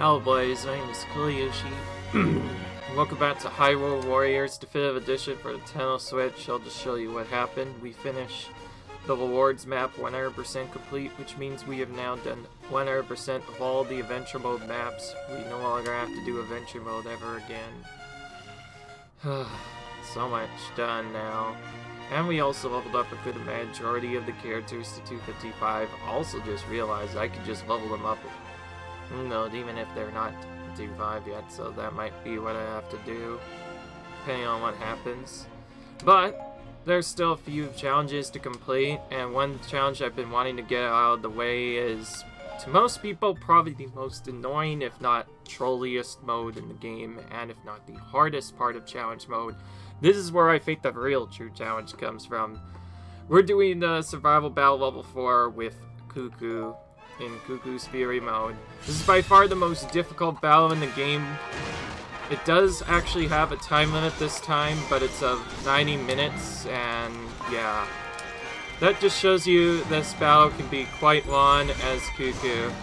Hello boys, my name is Kuliyoshi. Welcome back to Hyrule Warriors Definitive Edition for the Nintendo Switch. I'll just show you what happened. We finished the rewards map 100% complete, which means we have now done 100% of all the adventure mode maps. We no longer have to do adventure mode ever again. So much done now. And we also leveled up a good majority of the characters to 255. Also just realized I could just level them up, even if they're not 255 yet, so that might be what I have to do, depending on what happens. But there's still a few challenges to complete, and one challenge I've been wanting to get out of the way is, to most people, probably the most annoying, if not trolliest mode in the game, and if not the hardest part of challenge mode. This is where I think the real true challenge comes from. We're doing the survival battle level 4 with Cucco in Cucco's Fury mode. This is by far the most difficult battle in the game. It does actually have a time limit this time, but it's of 90 minutes, and yeah. That just shows you this battle can be quite long as Cucco.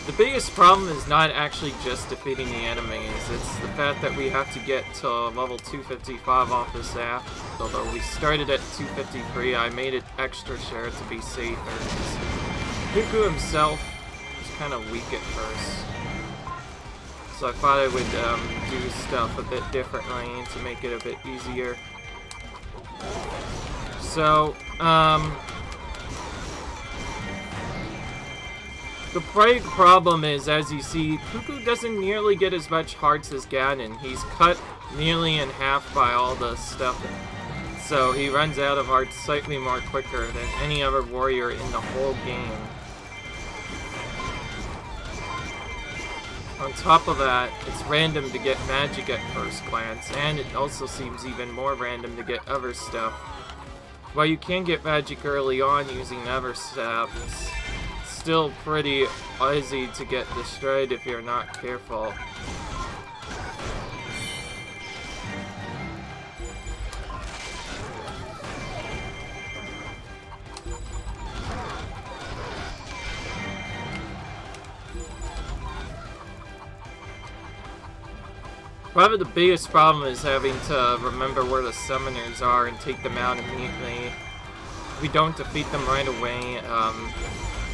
The biggest problem is not actually just defeating the enemies, it's the fact that we have to get to level 255 off this app. Although we started at 253, I made it extra sure to be safer. Cucco himself was kind of weak at first, so I thought I would do stuff a bit differently to make it a bit easier. So, the big problem is, as you see, Cucco doesn't nearly get as much hearts as Ganon. He's cut nearly in half by all the stuff, so he runs out of hearts slightly more quicker than any other warrior in the whole game. On top of that, it's random to get magic at first glance, and it also seems even more random to get other stuff. While you can get magic early on using other stuff, it's still pretty easy to get destroyed if you're not careful. Probably the biggest problem is having to remember where the summoners are and take them out immediately. If we don't defeat them right away,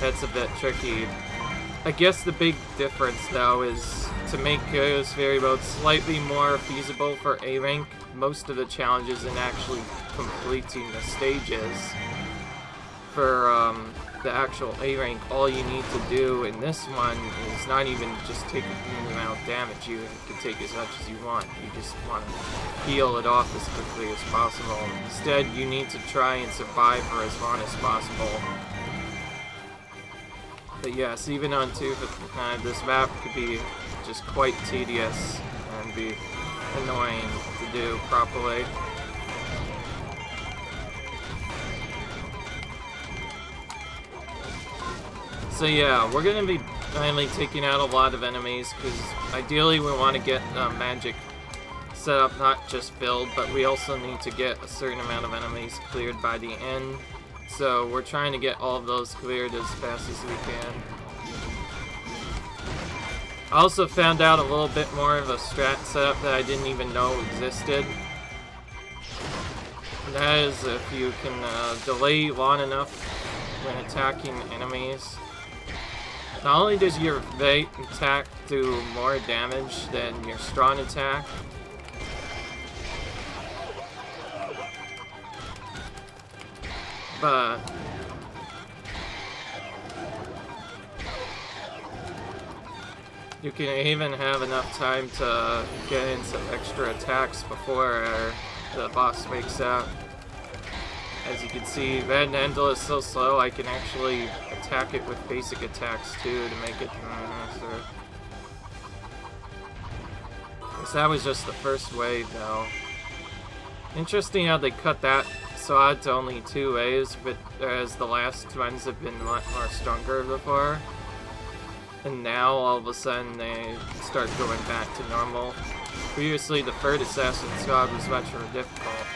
that's a bit tricky. I guess the big difference, though, is to make Cucco's Fury mode slightly more feasible for A rank. Most of the challenges in actually completing the stages for the actual A rank, all you need to do in this one is not even just take the amount of damage. You can take as much as you want. You just want to heal it off as quickly as possible. Instead, you need to try and survive for as long as possible. But yes, even on 259, this map could be just quite tedious and be annoying to do properly. So yeah, we're going to be finally taking out a lot of enemies, because ideally we want to get magic set up, not just filled, but we also need to get a certain amount of enemies cleared by the end. So we're trying to get all of those cleared as fast as we can. I also found out a little bit more of a strat setup that I didn't even know existed. And that is if you can delay long enough when attacking enemies. Not only does your bait attack do more damage than your strong attack, but you can even have enough time to get in some extra attacks before the boss wakes up. As you can see, Red Handle is so slow, I can actually attack it with basic attacks too to make it faster. So that was just the first wave though. Interesting how they cut that sword to only 2 waves, but whereas the last ones have been a lot more stronger before. And now all of a sudden they start going back to normal. Previously the third Assassin's Sword was much more difficult.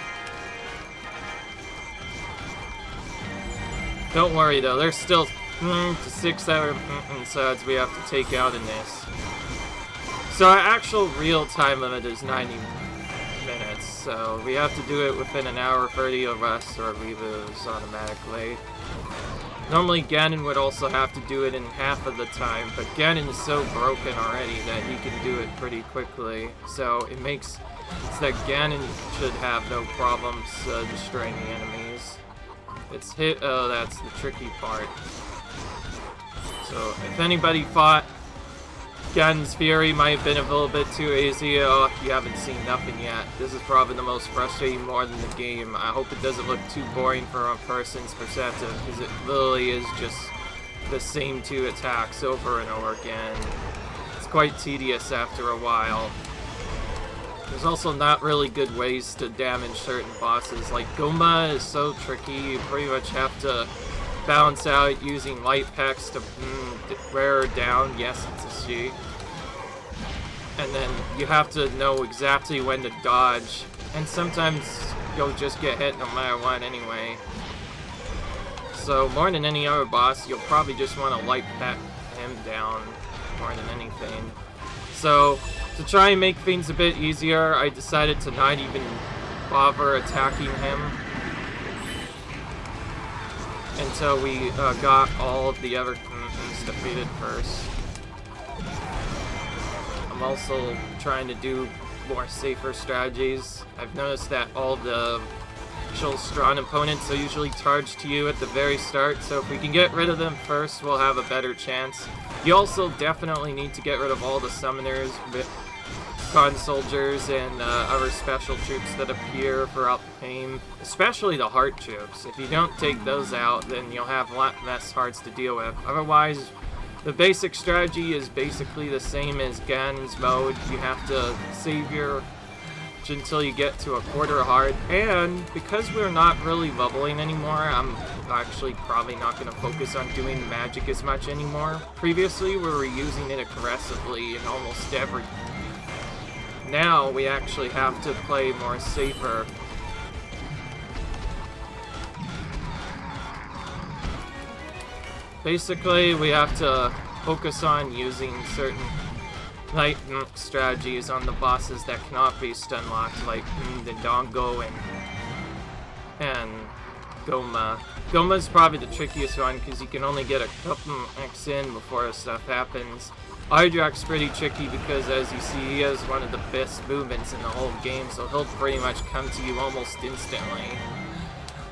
Don't worry though, there's still to 6 other sides we have to take out in this. So our actual real time limit is 90 minutes, so we have to do it within an hour 30 or less, or we lose automatically. Normally Ganon would also have to do it in half of the time, but Ganon is so broken already that he can do it pretty quickly, so it makes so that Ganon should have no problems destroying the enemies. It's oh, that's the tricky part. So if anybody thought Ganon's Fury might have been a little bit too easy, oh, you haven't seen nothing yet. This is probably the most frustrating more than the game. I hope it doesn't look too boring for a person's perspective, because it literally is just the same 2 attacks over and over again. It's quite tedious after a while. There's also not really good ways to damage certain bosses. Like Goma is so tricky, you pretty much have to balance out using light pecks to wear her down. Yes, it's a she. And then you have to know exactly when to dodge. And sometimes you'll just get hit no matter what anyway. So more than any other boss, you'll probably just want to light peck him down more than anything. So to try and make things a bit easier, I decided to not even bother attacking him until we got all of the other things defeated first. I'm also trying to do more safer strategies. I've noticed that all the actual strong opponents are usually charged to you at the very start, so if we can get rid of them first, we'll have a better chance. You also definitely need to get rid of all the summoners, con soldiers, and other special troops that appear throughout the game, especially the heart troops. If you don't take those out, then you'll have a lot less hearts to deal with. Otherwise, the basic strategy is basically the same as Ganon's mode. You have to save your until you get to a quarter heart, and because we're not really leveling anymore, I'm actually probably not going to focus on doing magic as much anymore. Previously, we were using it aggressively in almost every. Now we actually have to play more safer. Basically, we have to focus on using certain light strategies on the bosses that cannot be stun locked, like the Dongo and Goma. Goma's probably the trickiest one because you can only get a couple X in before stuff happens. Hydrak's pretty tricky because, as you see, he has one of the best movements in the whole game, so he'll pretty much come to you almost instantly.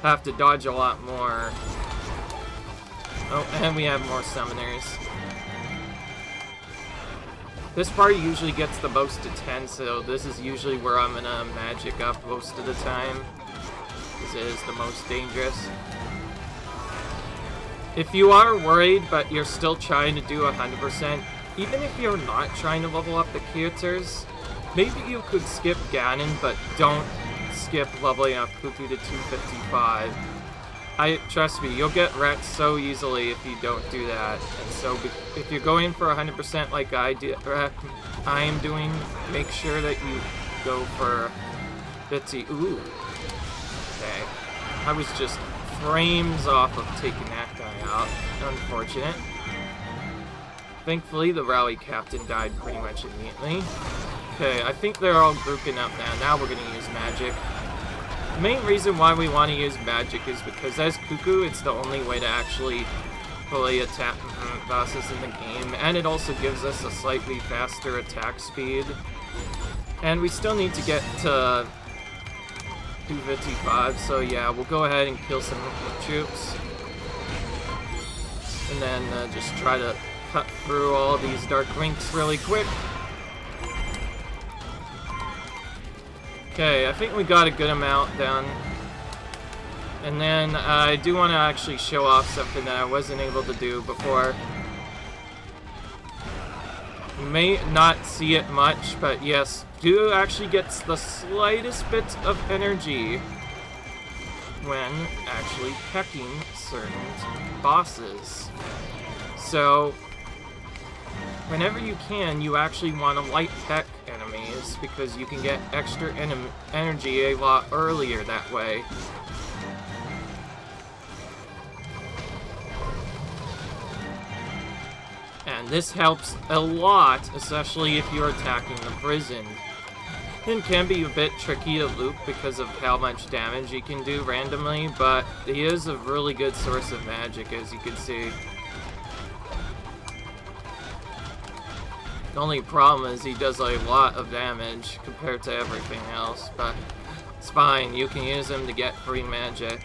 Have to dodge a lot more. Oh, and we have more summoners. This part usually gets the most to 10, so this is usually where I'm gonna magic up most of the time, because it is the most dangerous. If you are worried, but you're still trying to do 100%, even if you're not trying to level up the characters, maybe you could skip Ganon, but don't skip leveling up Cucco to 255. Trust me, you'll get wrecked so easily if you don't do that. And so, if you're going for 100% like I am doing, make sure that you go for 50. Ooh. Okay. I was just frames off of taking that guy out. Unfortunate. Thankfully, the rally captain died pretty much immediately. Okay, I think they're all grouping up now. Now we're gonna use magic. The main reason why we want to use magic is because as Cucco, it's the only way to actually fully attack bosses in the game, and it also gives us a slightly faster attack speed. And we still need to get to 255, so yeah, we'll go ahead and kill some troops. And then just try to cut through all these dark links really quick. Okay, I think we got a good amount done. And then I do want to actually show off something that I wasn't able to do before. You may not see it much, but yes, Cucco actually gets the slightest bit of energy when actually pecking certain bosses. So, whenever you can, you actually want to light peck enemies because you can get extra energy a lot earlier that way. And this helps a lot, especially if you're attacking the prison. It can be a bit tricky to loop because of how much damage he can do randomly, but he is a really good source of magic, as you can see. The only problem is he does a lot of damage compared to everything else, but it's fine. You can use him to get free magic.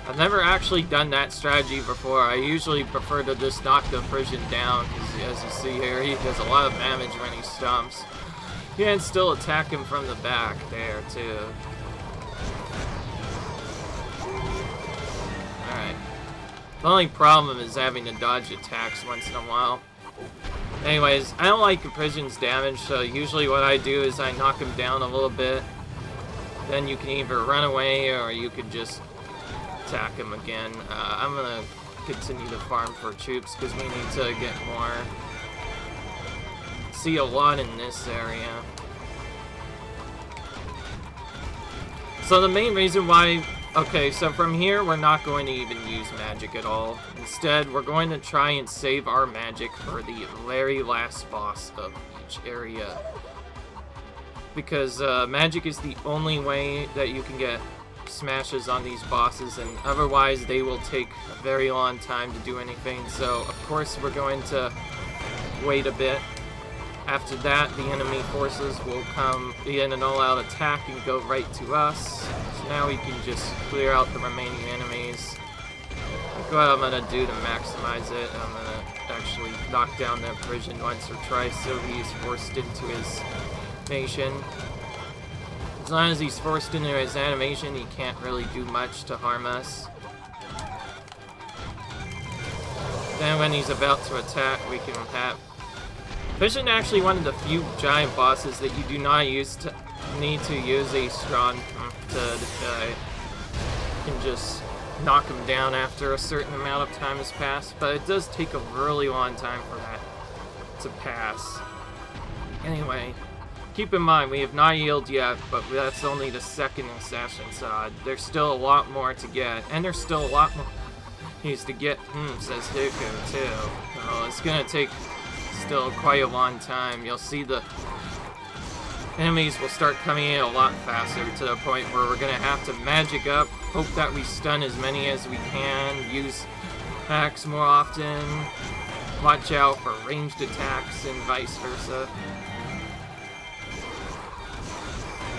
I've never actually done that strategy before. I usually prefer to just knock the prison down, because as you see here, he does a lot of damage when he stomps. You can still attack him from the back there, too. Alright. The only problem is having to dodge attacks once in a while. Anyways, I don't like the prison's damage, so usually what I do is I knock him down a little bit. Then you can either run away, or you could just attack him again. I'm gonna continue to farm for troops, because we need to get more. See a lot in this area. So the main reason why... Okay, so from here, we're not going to even use magic at all. Instead, we're going to try and save our magic for the very last boss of each area. Because magic is the only way that you can get smashes on these bosses, and otherwise they will take a very long time to do anything. So, of course, we're going to wait a bit. After that, the enemy forces will come in an all-out attack and go right to us. So now we can just clear out the remaining enemies. Look what I'm going to do to maximize it. I'm going to actually knock down that prison once or twice so he's forced into his animation. As long as he's forced into his animation, he can't really do much to harm us. Then when he's about to attack, we can have... Vision actually one of the few giant bosses that you do not need to use a strong to die. You can just knock him down after a certain amount of time has passed, but it does take a really long time for that to pass. Anyway, keep in mind, we have not healed yet, but that's only the second assassin side. There's still a lot more to get, and there's still a lot more needs to get, says Cucco, too. So it's gonna take still quite a long time. You'll see the enemies will start coming in a lot faster to the point where we're gonna have to magic up, hope that we stun as many as we can, use attacks more often, watch out for ranged attacks and vice versa.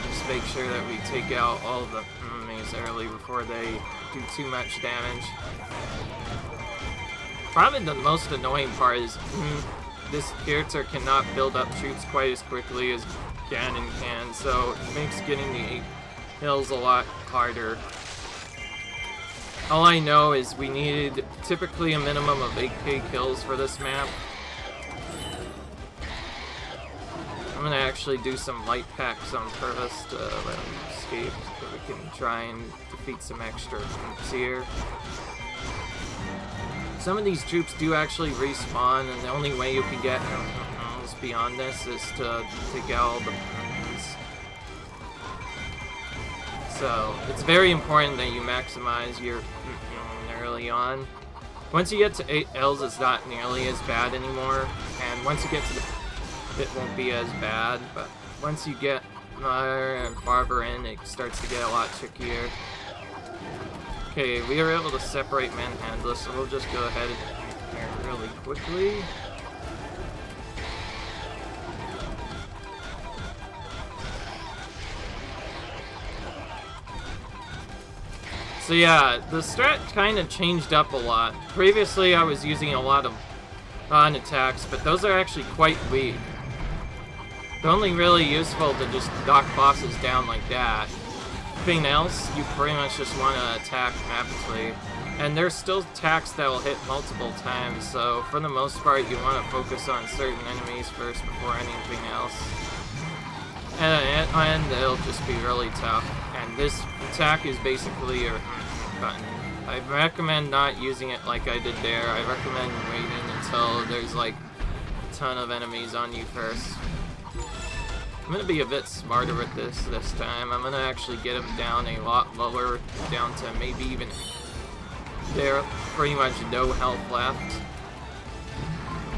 Just make sure that we take out all the enemies early before they do too much damage. Probably the most annoying part is this character cannot build up troops quite as quickly as Ganon can, so it makes getting the 8 hills a lot harder. All I know is we needed typically a minimum of 8k kills for this map. I'm gonna actually do some light packs on purpose to let them escape, so we can try and defeat some extra troops here. Some of these troops do actually respawn, and the only way you can get beyond this is to take out all the buttons. So it's very important that you maximize your early on. Once you get to 8 Ls, it's not nearly as bad anymore, and once you get to the it won't be as bad, but once you get farther and farther in, it starts to get a lot trickier. Okay, we are able to separate manhandlers, so we'll just go ahead here really quickly. So yeah, the strat kind of changed up a lot. Previously I was using a lot of on attacks, but those are actually quite weak. They're only really useful to just knock bosses down like that. Anything else, you pretty much just want to attack rapidly. And there's still attacks that will hit multiple times, so for the most part you want to focus on certain enemies first before anything else. And it'll just be really tough. And this attack is basically your button. I recommend not using it like I did there. I recommend waiting until there's like a ton of enemies on you first. I'm going to be a bit smarter with this time. I'm going to actually get him down a lot lower, down to maybe even there, pretty much no health left.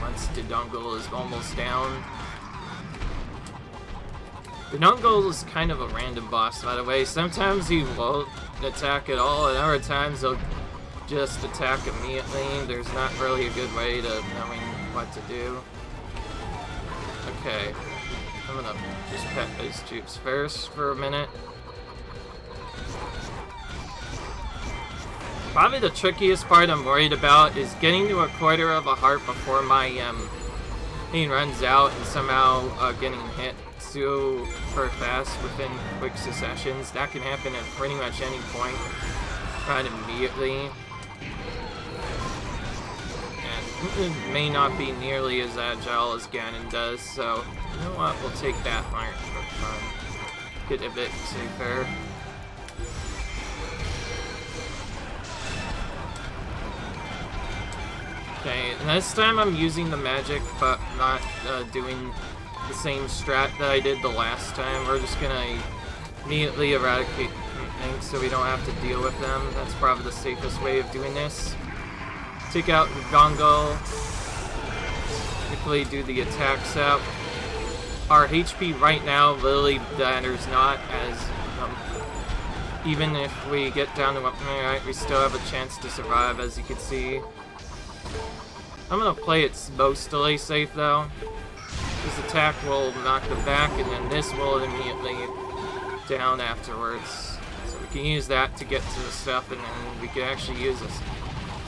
Once Dodongo is almost down. Dodongo is kind of a random boss, by the way. Sometimes he won't attack at all, and other times he'll just attack immediately. There's not really a good way to knowing what to do. Okay, I'm gonna just pet these troops first for a minute. Probably the trickiest part I'm worried about is getting to a quarter of a heart before my thing runs out and somehow getting hit super fast within quick successions. That can happen at pretty much any point, right immediately. And it may not be nearly as agile as Ganon does, so you know what, we'll take that heart for fun. Get a bit safer. Okay, and this time I'm using the magic, but not doing the same strat that I did the last time. We're just gonna immediately eradicate things so we don't have to deal with them. That's probably the safest way of doing this. Take out Dodongo. Quickly do the attacks up. Our HP right now literally matters not, as even if we get down to weapon right, we still have a chance to survive, as you can see. I'm gonna play it mostly safe though. This attack will knock them back, and then this will immediately down afterwards. So we can use that to get to the stuff, and then we can actually use this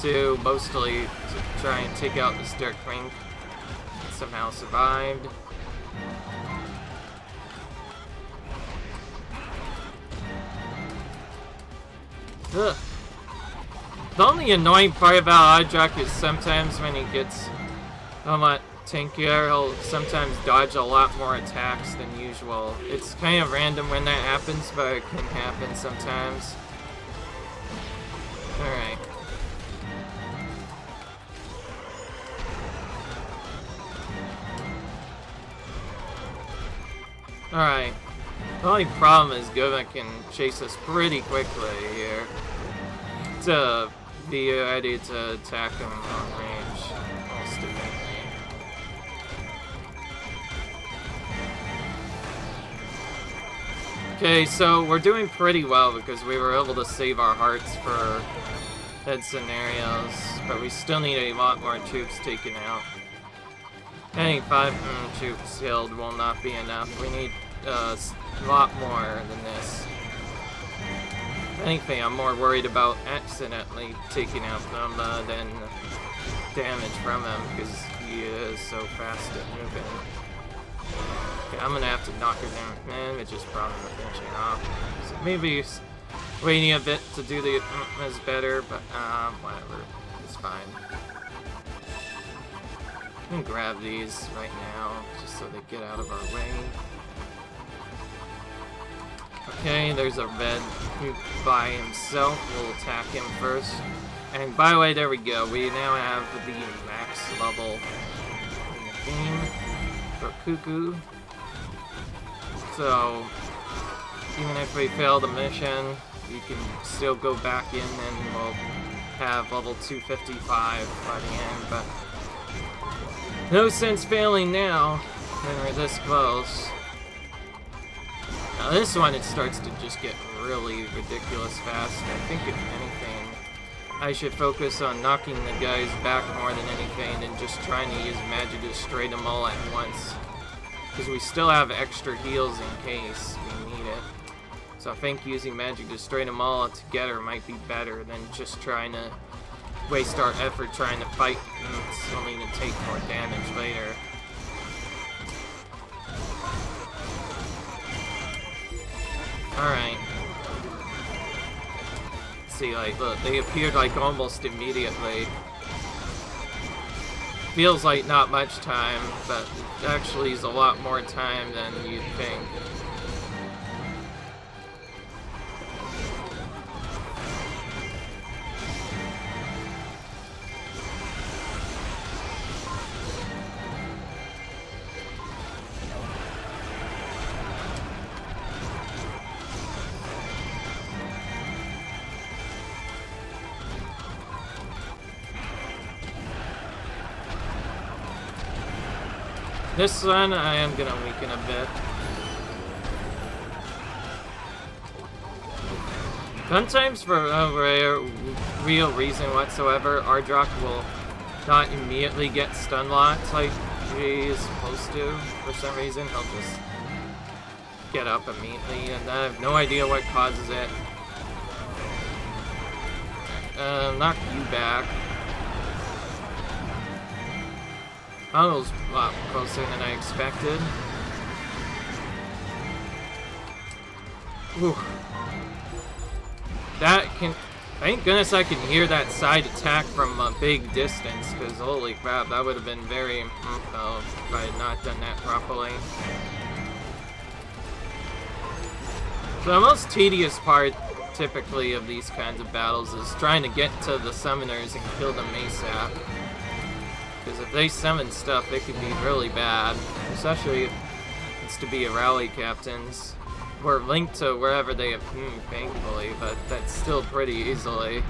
to mostly to try and take out this Dark Ring. It somehow survived. Ugh. The only annoying part about Audrak is sometimes when he gets a lot tankier, he'll sometimes dodge a lot more attacks than usual. It's kind of random when that happens, but it can happen sometimes. Alright. Alright. The only problem is Gova can chase us pretty quickly here. To be ready to attack him on range almost immediately. Okay, so we're doing pretty well because we were able to save our hearts for head scenarios, but we still need a lot more troops taken out. Any 5 troops killed will not be enough. We need a lot more than this. If anything, I'm more worried about accidentally taking out them than damage from him, because he is so fast at moving. Okay, I'm gonna have to knock her down, man, which is probably gonna finish it off. So maybe waiting a bit to do the is better, but whatever, it's fine. I'm gonna grab these right now, just so they get out of our way. Okay, there's a red who by himself. We'll attack him first. And by the way, there we go. We now have the max level in the game for Cucco. So, even if we fail the mission, we can still go back in and we'll have level 255 by the end. But no sense failing now when we're this close. Now this one, it starts to just get really ridiculous fast. I think if anything, I should focus on knocking the guys back more than anything than just trying to use magic to destroy them all at once. Because we still have extra heals in case we need it. So I think using magic to destroy them all together might be better than just trying to waste our effort trying to fight and it's only to take more damage later. Alright. See, like, look, they appeared, like, almost immediately. Feels like not much time, but actually is a lot more time than you'd think. This one I am gonna weaken a bit. Sometimes for no real reason whatsoever, Ardrock will not immediately get stun locked like he is supposed to. For some reason, he'll just get up immediately, and I have no idea what causes it. Knock you back. That was a lot closer than I expected. Whew. That can... Thank goodness I can hear that side attack from a big distance, because holy crap, that would have been very... if I had not done that properly. So the most tedious part, typically, of these kinds of battles is trying to get to the summoners and kill them ASAP. Because if they summon stuff, it can be really bad. Especially if it's to be a rally captains. Or linked to wherever they appear, thankfully, but that's still pretty easily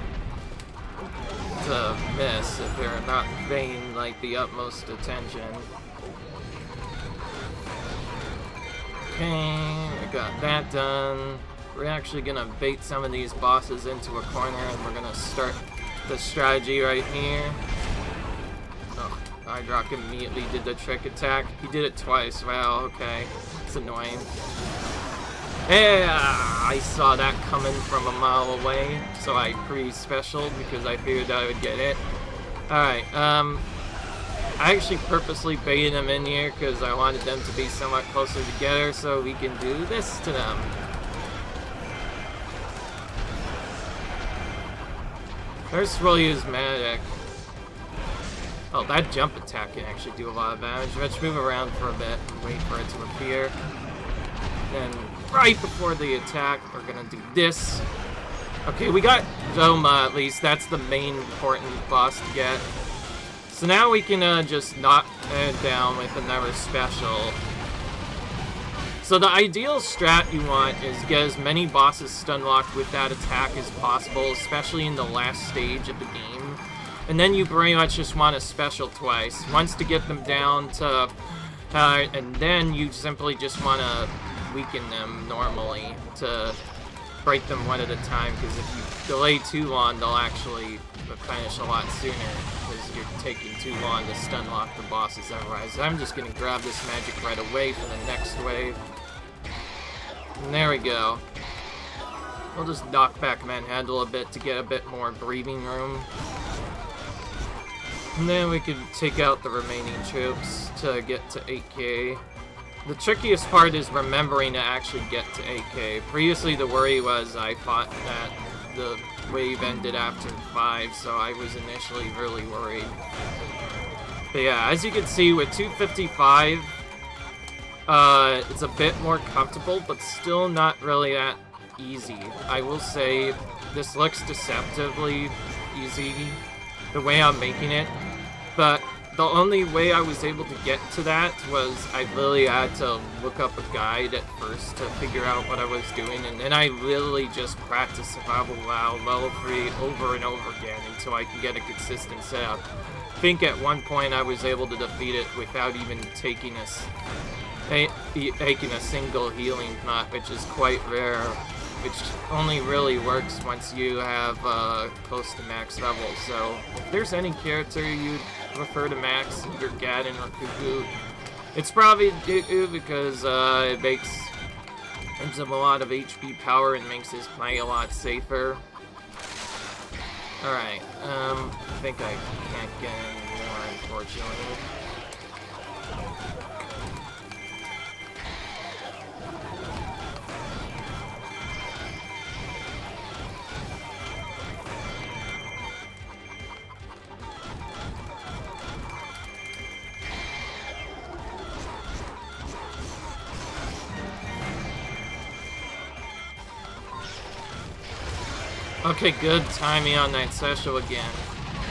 to miss if they're not paying like the utmost attention. Okay, I got that done. We're actually gonna bait some of these bosses into a corner, and we're gonna start the strategy right here. Oh, Hydrock immediately did the trick attack. He did it twice. Wow, okay. It's annoying. Yeah, I saw that coming from a mile away, so I pre-specialed because I figured I would get it. Alright, I actually purposely baited them in here because I wanted them to be somewhat closer together so we can do this to them. First we'll use Magic. Oh, that jump attack can actually do a lot of damage. Let's move around for a bit and wait for it to appear. Then, right before the attack, we're gonna do this. Okay, we got Doma at least. That's the main important boss to get. So now we can just knock it down with another special. So the ideal strat you want is get as many bosses stun locked with that attack as possible, especially in the last stage of the game. And then you pretty much just want to special twice. Once to get them down to... and then you simply just want to weaken them normally to break them one at a time, because if you delay too long, they'll actually replenish a lot sooner, because you're taking too long to stun lock the bosses otherwise. I'm just going to grab this magic right away for the next wave. And there we go. We'll just knock back Manhandle a bit to get a bit more breathing room. And then we can take out the remaining troops to get to 8k. The trickiest part is remembering to actually get to 8k. Previously the worry was I thought that the wave ended after 5, so I was initially really worried. But yeah, as you can see with 255, it's a bit more comfortable, but still not really that easy. I will say this looks deceptively easy the way I'm making it, but the only way I was able to get to that was I literally had to look up a guide at first to figure out what I was doing, and then I literally just practiced Survival WoW level 3 over and over again until I could get a consistent setup. I think at one point I was able to defeat it without even taking a single healing knot, which is quite rare, which only really works once you have close to max level. So if there's any character you'd prefer to max, either Ganon or Cucco, it's probably Cucco because it gives him a lot of HP power and makes his play a lot safer. Alright, I think I can't get any more, unfortunately. Okay, good timing on that special again.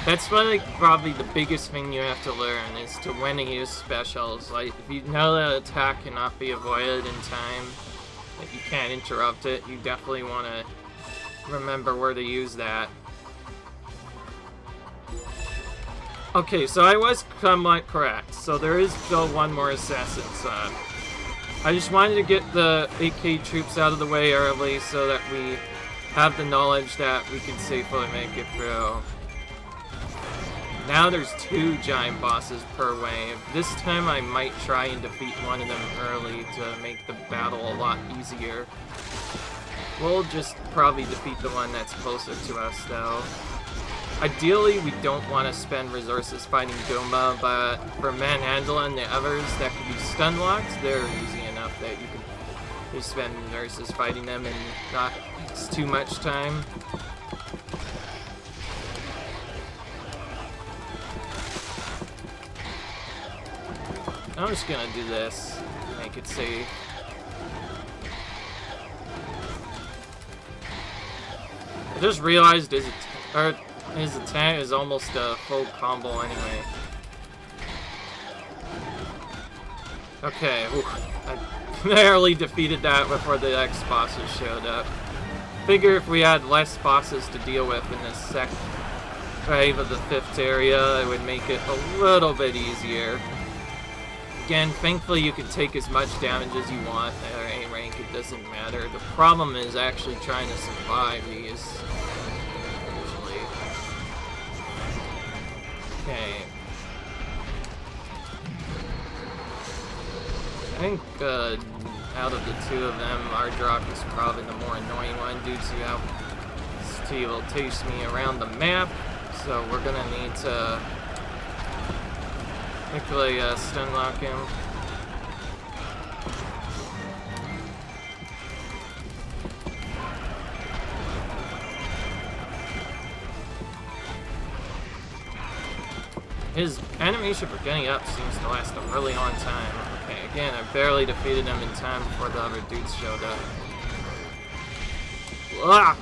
That's probably the biggest thing you have to learn, is to when to use specials. Like, if you know that attack cannot be avoided in time, if you can't interrupt it, you definitely want to remember where to use that. Okay, so I was somewhat correct. So there is still one more assassin son. I just wanted to get the 8K troops out of the way early so that we have the knowledge that we can safely make it through. Now there's 2 giant bosses per wave. This time I might try and defeat one of them early to make the battle a lot easier. We'll just probably defeat the one that's closer to us though. Ideally, we don't want to spend resources fighting Goomba, but for Manhandla and the others that could be stun locked, they're easy enough that you can just spend resources fighting them and not too much time. I'm just gonna do this, make it safe. I just realized his attack is almost a full combo anyway. Okay, I barely defeated that before the next bosses showed up. Figure if we had less bosses to deal with in this second wave of the 5th area, it would make it a little bit easier. Again, thankfully you can take as much damage as you want at A rank, it doesn't matter. The problem is actually trying to survive these. Usually. Okay. I think out of the 2 of them, Ardrock is probably the more annoying one due to how he will chase me around the map. So we're gonna need to quickly stun lock him. His animation for getting up seems to last a really long time. Okay, again, I barely defeated him in time before the other dudes showed up. Ah!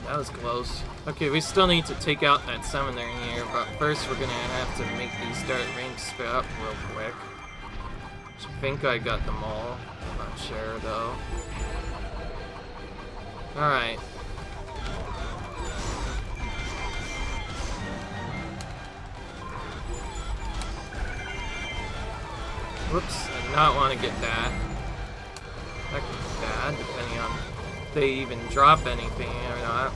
That was close. Okay, we still need to take out that summoner here, but first we're gonna have to make these start ranks spit up real quick. I think I got them all. I'm not sure though. Alright. Whoops, I did not want to get that. That could be bad, depending on if they even drop anything or not.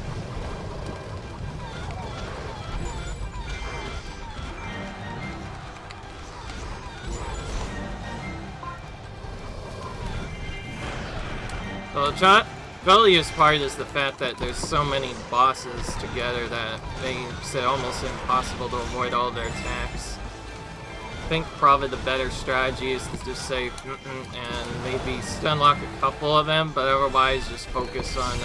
Well, the funniest part is the fact that there's so many bosses together that makes it almost impossible to avoid all their attacks. I think probably the better strategy is to just say and maybe stun lock a couple of them, but otherwise just focus on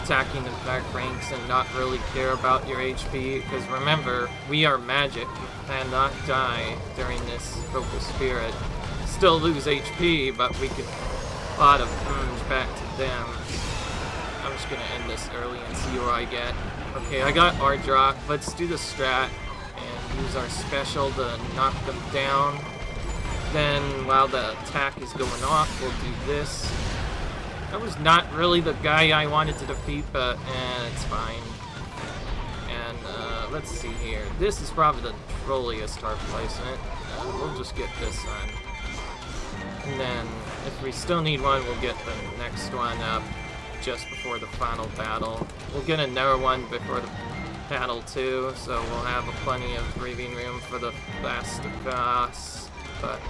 attacking the back ranks and not really care about your HP, because remember, we are magic and not die during this focus spirit. Still lose HP, but we could a lot of back to them. I'm just gonna end this early and see what I get. Okay, I got Ardrock. Let's do the strat and use our special to knock them down. Then, while the attack is going off, we'll do this. That was not really the guy I wanted to defeat, but it's fine. And let's see here. This is probably the trolliest heart placement. We'll just get this on. And then, if we still need one, we'll get the next one up just before the final battle. We'll get another one before the battle too, so we'll have plenty of breathing room for the last boss. But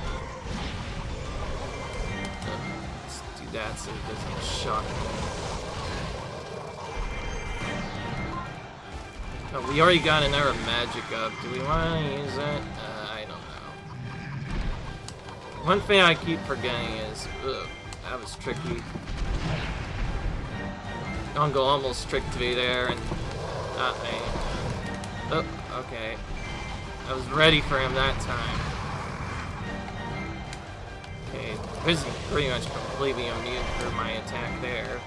let's do that so it doesn't shock me. Oh, we already got another magic up. Do we want to use it? I don't know. One thing I keep forgetting is, that was tricky. Uncle almost tricked me there, and not me. Oh, okay. I was ready for him that time. Okay, this is pretty much completely immune for my attack there.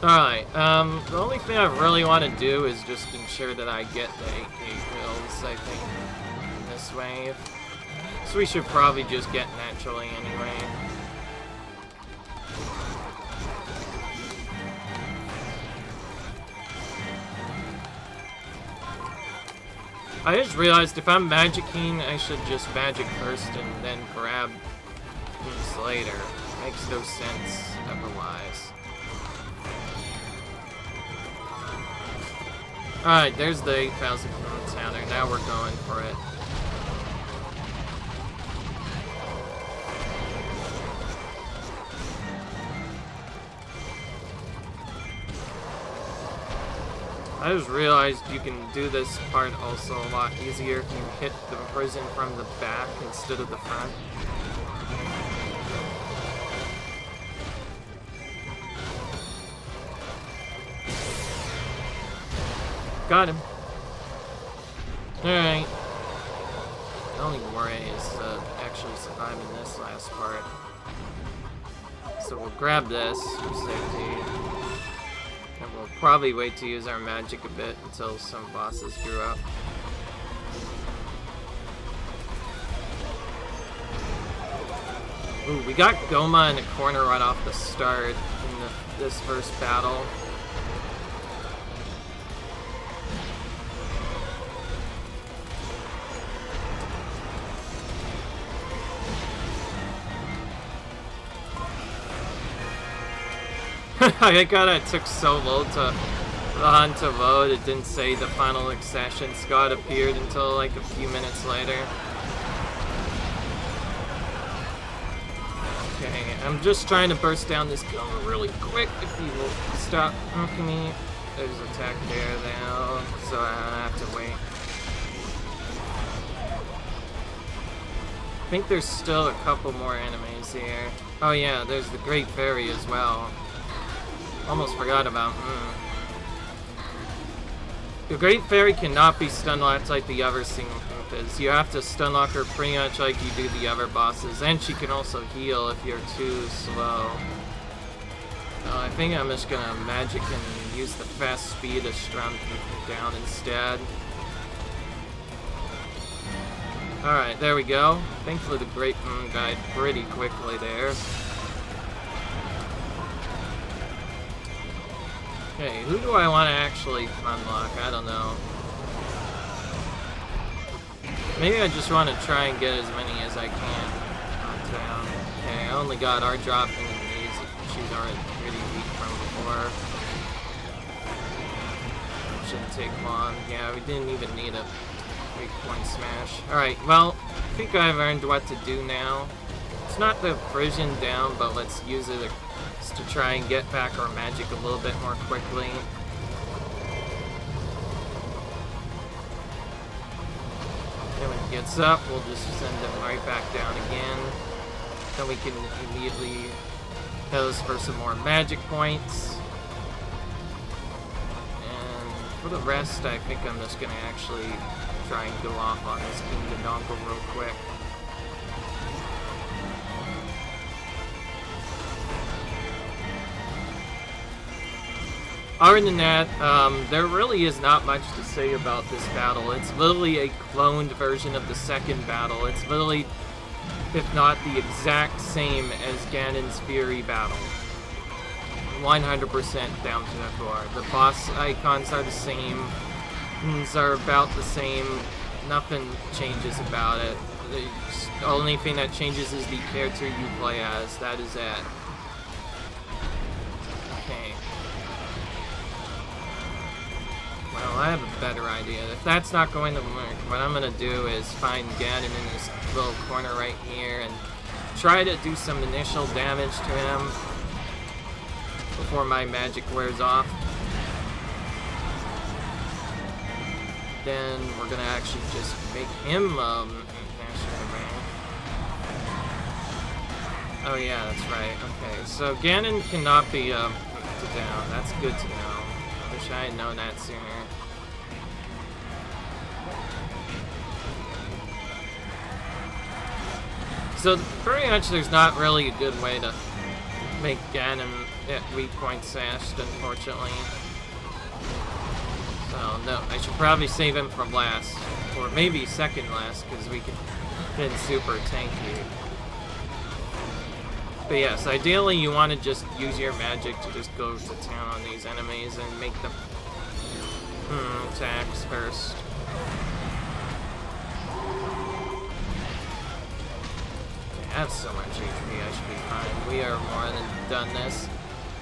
Alright, the only thing I really want to do is just ensure that I get the 8K kills, I think, in this wave. So we should probably just get naturally anyway. I just realized if I'm magicking, I should just magic first and then grab things later. Makes no sense otherwise. Alright, there's the 8,000 counter. Now we're going for it. I just realized you can do this part also a lot easier if you hit the prison from the back instead of the front. Got him. Alright. The only worry is actually surviving this last part. So we'll grab this for safety. And we'll probably wait to use our magic a bit until some bosses grew up. Ooh, we got Goma in the corner right off the start in this first battle. I got it took so long to load, it didn't say the final accession Scott appeared until like a few minutes later. Okay, I'm just trying to burst down this Goma really quick if you will stop poking me. There's attack there now, so I have to wait. I think there's still a couple more enemies here. Oh yeah, there's the Great Fairy as well. Almost forgot about. The Great Fairy cannot be stun locked like the other single move is. You have to stun lock her pretty much like you do the other bosses, and she can also heal if you're too slow. I think I'm just gonna magic and use the fast speed to strum down instead. Alright, there we go. Thankfully the Great Moon died pretty quickly there. Okay, who do I want to actually unlock? I don't know. Maybe I just want to try and get as many as I can on town. Okay, I only got our drop and these she's already pretty weak from before. Shouldn't take long. Yeah, we didn't even need a 3-point smash. Alright, well, I think I've learned what to do now. It's not the prison down, but let's use it to try and get back our magic a little bit more quickly. And when he gets up, we'll just send him right back down again. Then we can immediately pose for some more magic points. And for the rest, I think I'm just gonna actually try and go off on this King Gadonko real quick. Other than that, there really is not much to say about this battle. It's literally a cloned version of the second battle. It's literally, if not the exact same as Ganon's Fury battle. 100% down to the core. The boss icons are the same. Moves are about the same. Nothing changes about it. The only thing that changes is the character you play as. That is it. Well, I have a better idea. If that's not going to work, what I'm going to do is find Ganon in this little corner right here and try to do some initial damage to him before my magic wears off. Then we're going to actually just make him oh yeah, that's right. Okay, so Ganon cannot be down. That's good to know. Wish I had known that sooner. So pretty much there's not really a good way to make Ganon at weak point sashed, unfortunately. So no, I should probably save him for last. Or maybe second last, because we can get super tanky. But yes, ideally you want to just use your magic to just go to town on these enemies and make them attacks first. I have so much HP, I should be fine. We are more than done this.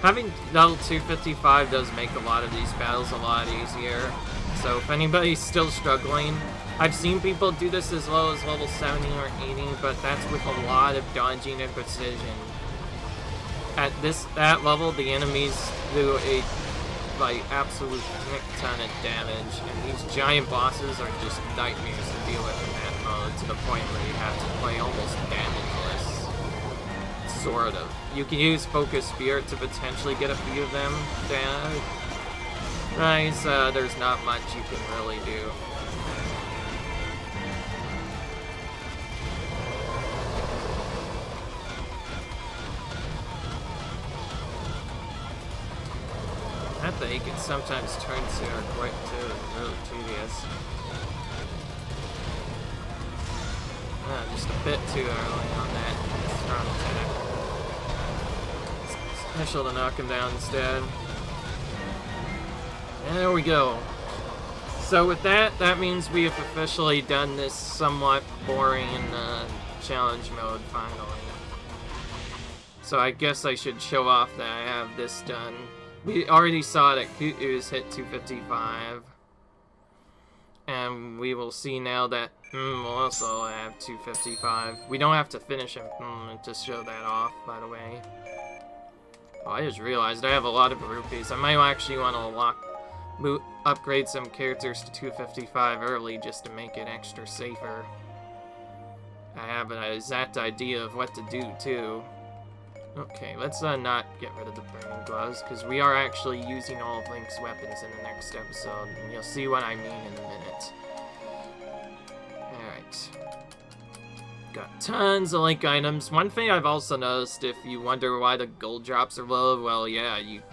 Having level 255 does make a lot of these battles a lot easier. So if anybody's still struggling, I've seen people do this as low as level 70 or 80, but that's with a lot of dodging and precision. At that level, the enemies do a absolute ton of damage, and these giant bosses are just nightmares to deal with in that mode, to the point where you have to play almost damageless. Sort of. You can use Focus Spirit to potentially get a few of them down. Nice, there's not much you can really do. That thing can sometimes turn to quick too, it's really tedious. Just a bit too early on that strong attack. Special to knock him down instead. And there we go. So with that, that means we have officially done this somewhat boring challenge mode finally. So I guess I should show off that I have this done. We already saw that Cucco's hit 255. And we will see now that we'll also have 255. We don't have to finish him to show that off, by the way. Oh, I just realized I have a lot of rupees. I might actually want to upgrade some characters to 255 early just to make it extra safer. I have an exact idea of what to do, too. Okay, let's not get rid of the burning gloves, because we are actually using all of Link's weapons in the next episode, and you'll see what I mean in a minute. Alright. Got tons of Link items. One thing I've also noticed, if you wonder why the gold drops are low, well, yeah, it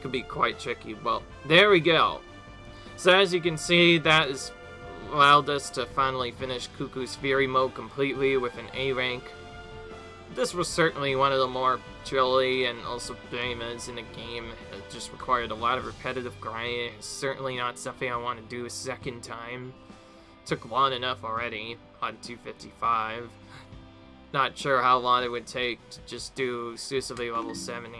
could be quite tricky. Well, there we go. So as you can see, that has allowed us to finally finish Cucco's Fury mode completely with an A rank. This was certainly one of the more chilly and also famous in the game. It just required a lot of repetitive grinding. It's certainly not something I want to do a second time. Took long enough already on 255. Not sure how long it would take to just do exclusively level 70.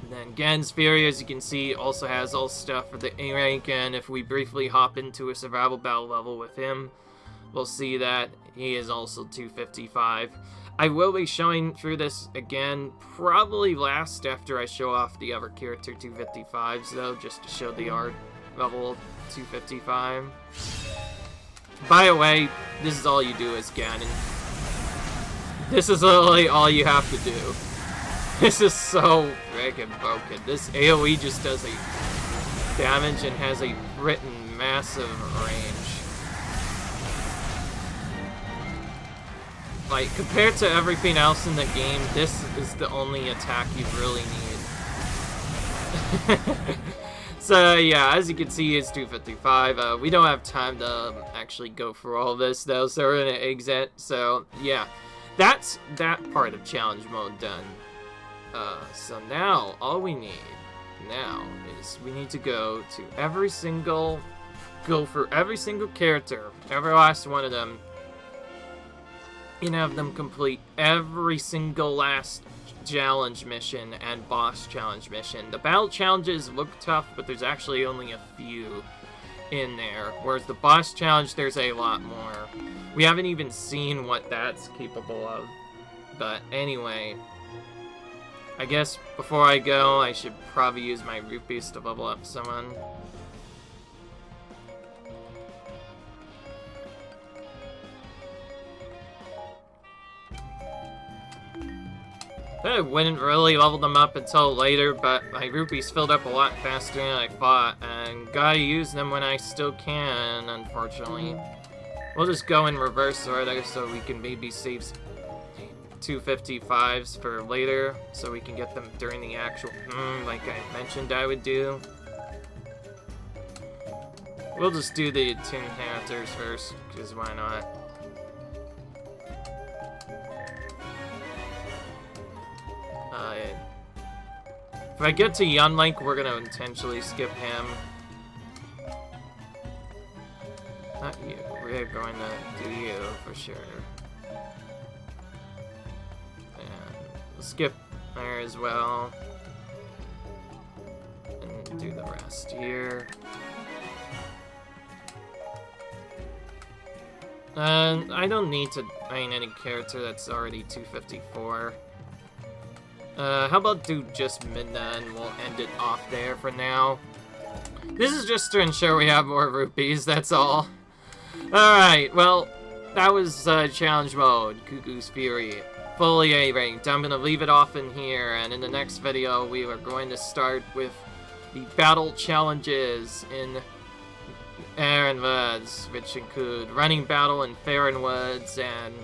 And then Ganon's Fury, as you can see, also has all stuff for the A rank, and if we briefly hop into a survival battle level with him, we'll see that he is also 255. I will be showing through this again, probably last after I show off the other character 255s though, just to show the art level 255. By the way, this is all you do as Ganon. This is literally all you have to do. This is so friggin' broken. This AoE just does a damage and has a written massive range. Like, compared to everything else in the game, this is the only attack you really need. So, yeah, as you can see, it's 255. We don't have time to actually go through all this, though, so we're gonna exit. So, yeah, that's that part of challenge mode done. So now, all we need now is we need to go for every single character, every last one of them, and have them complete every single last challenge mission and boss challenge mission. The battle challenges look tough, but there's actually only a few in there, whereas the boss challenge, there's a lot more. We haven't even seen what that's capable of. But anyway, I guess before I go, I should probably use my rupees to level up someone. I wouldn't really level them up until later, but my rupees filled up a lot faster than I thought, and gotta use them when I still can, unfortunately. We'll just go in reverse order so we can maybe save 255s for later, so we can get them during the actual like I mentioned I would do. We'll just do the Toon Hunters first, because why not? If I get to Young Link, we're gonna intentionally skip him. Not you. We're going to do you for sure. And we'll skip there as well. And do the rest here. I don't need to main any character that's already 254. How about do just Midna and we'll end it off there for now. This is just to ensure we have more rupees, that's all. Alright, well, that was challenge mode, Cuckoo's Fury. Fully A-ranked. I'm gonna leave it off in here, and in the next video we are going to start with the battle challenges in Faron Woods, which include running battle in Faron Woods and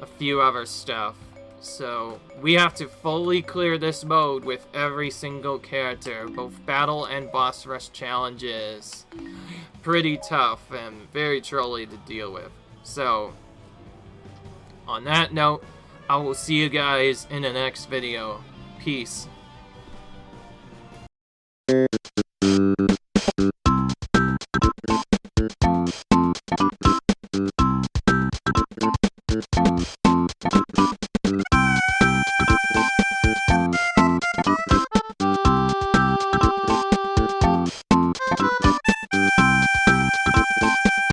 a few other stuff. So we have to fully clear this mode with every single character, both battle and boss rush challenges. Pretty tough and very trolly to deal with. So, on that note, I will see you guys in the next video. Peace.